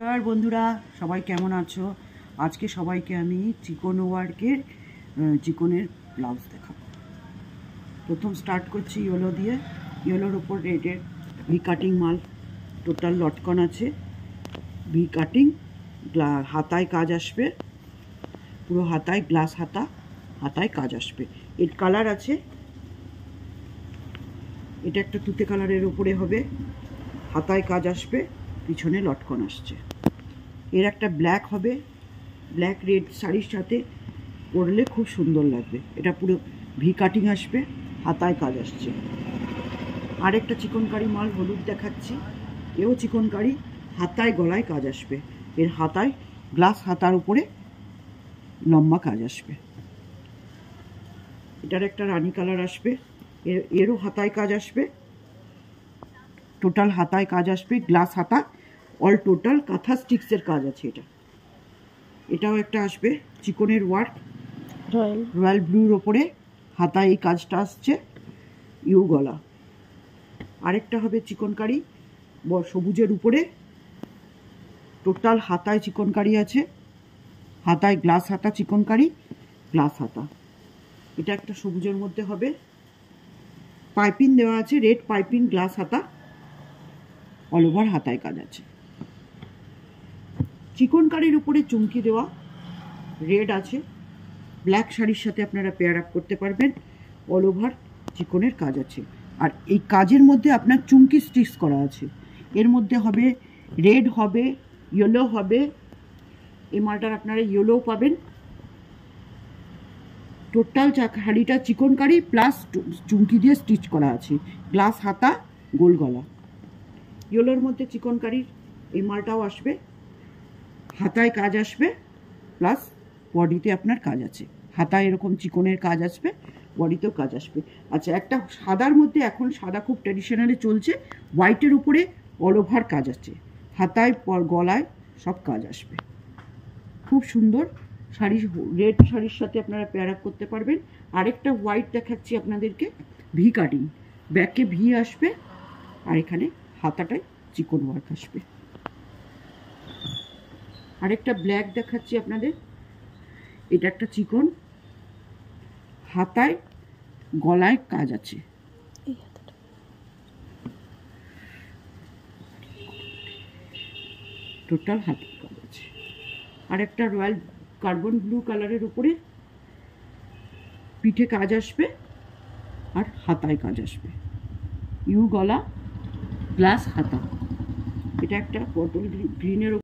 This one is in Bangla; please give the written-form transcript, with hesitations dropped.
নমস্কার বন্ধুরা, সবাই কেমন আছো? আজকে সবাইকে আমি চিকন ওয়ার্কের চিকনের ব্লাউজ দেখাবো। প্রথম স্টার্ট করছি ইয়েলো দিয়ে। ইয়েলোর ওপর রেডের ভি কাটিং মাল, টোটাল লটকন আছে। ভি কাটিং, হাতায় কাজ আসবে, পুরো হাতায় গ্লাস হাতা, হাতায় কাজ আসবে। এর কালার আছে, এটা একটা তুতে কালারের ওপরে হবে, হাতায় কাজ আসবে, পিছনে লটকন আসছে। এর একটা ব্ল্যাক হবে, ব্ল্যাক রেড শাড়ির সাথে পরলে খুব সুন্দর লাগবে। এটা পুরো ভি কাটিং আসবে, হাতায় কাজ আসছে। আরেকটা চিকনকারি মাল হলুদ দেখাচ্ছি, এও চিকনকারি, হাতায় গলায় কাজ আসবে। এর হাতায় গ্লাস হাতার উপরে লম্বা কাজ আসবে। এটার একটা রানী কালার আসবে, এরও হাতায় কাজ আসবে, টোটাল হাতায় কাজ আসবে, গ্লাস হাতা, অল টোটাল কাঁথা স্টিক্সের কাজ আছে। এটাও একটা আসবে চিকনের ওয়ার্ক, রয়্যাল ব্লুর ওপরে হাতায় এই কাজটা আসছে, ইউ গলা। আরেকটা হবে চিকনকারি সবুজের উপরে, টোটাল হাতায় চিকনকারি আছে, হাতায় গ্লাস হাতা, চিকনকারি গ্লাস হাতা। এটা একটা সবুজের মধ্যে হবে, পাইপিং দেওয়া আছে, রেড পাইপিং গ্লাস হাতা, অল ওভার হাতায় কাজ আছে। চিকনকারির উপরে চুমকি দেওয়া, রেড আছে, ব্ল্যাক শাড়ির সাথে আপনারা পেয়ার আপ করতে পারবেন। অল ওভার চিকনের কাজ আছে। আর এই কাজের মধ্যে আপনার চুমকি স্টিচ করা আছে। এর মধ্যে হবে রেড, হবে ইয়েলো, হবে এই মালটার আপনারা ইয়েলোও পাবেন। টোটাল শাড়িটা চিকনকারি প্লাস চুমকি দিয়ে স্টিচ করা আছে, গ্লাস হাতা, গোল গলা। ইয়েলোর মধ্যে চিকনকারির এই মালটাও আসবে, হাতায় কাজ আসবে, প্লাস বডিতে আপনার কাজ আছে। হাতায় এরকম চিকনের কাজ আসবে, বডিতেও কাজ আসবে। আচ্ছা, একটা সাদার মধ্যে, এখন সাদা খুব ট্র্যাডিশনালি চলছে, হোয়াইটের উপরে অল ওভার কাজ আছে, হাতায় গলায় সব কাজ আসবে। খুব সুন্দর শাড়ি, রেড শাড়ির সাথে আপনারা পেয়ার আপ করতে পারবেন। আরেকটা হোয়াইট দেখাচ্ছি আপনাদেরকে, ভি কাটিং, ব্যাকে ভি আসবে, আর এখানে হাতাটায় চিকন ওয়ার্ক আসবে। আরেকটা ব্ল্যাক দেখাচ্ছি আপনাদের, এটা একটা চিকন, হাতায় গলায় কাজ আছে, টোটাল হাতায় কাজ আছে। আরেকটা রয়্যাল কার্বন ব্লু কালারের উপরে পিঠে কাজ আসবে, আর হাতায় কাজ আসবে, ইউ গলা, গ্লাস হাতা। এটা একটা পটল গ্রিনের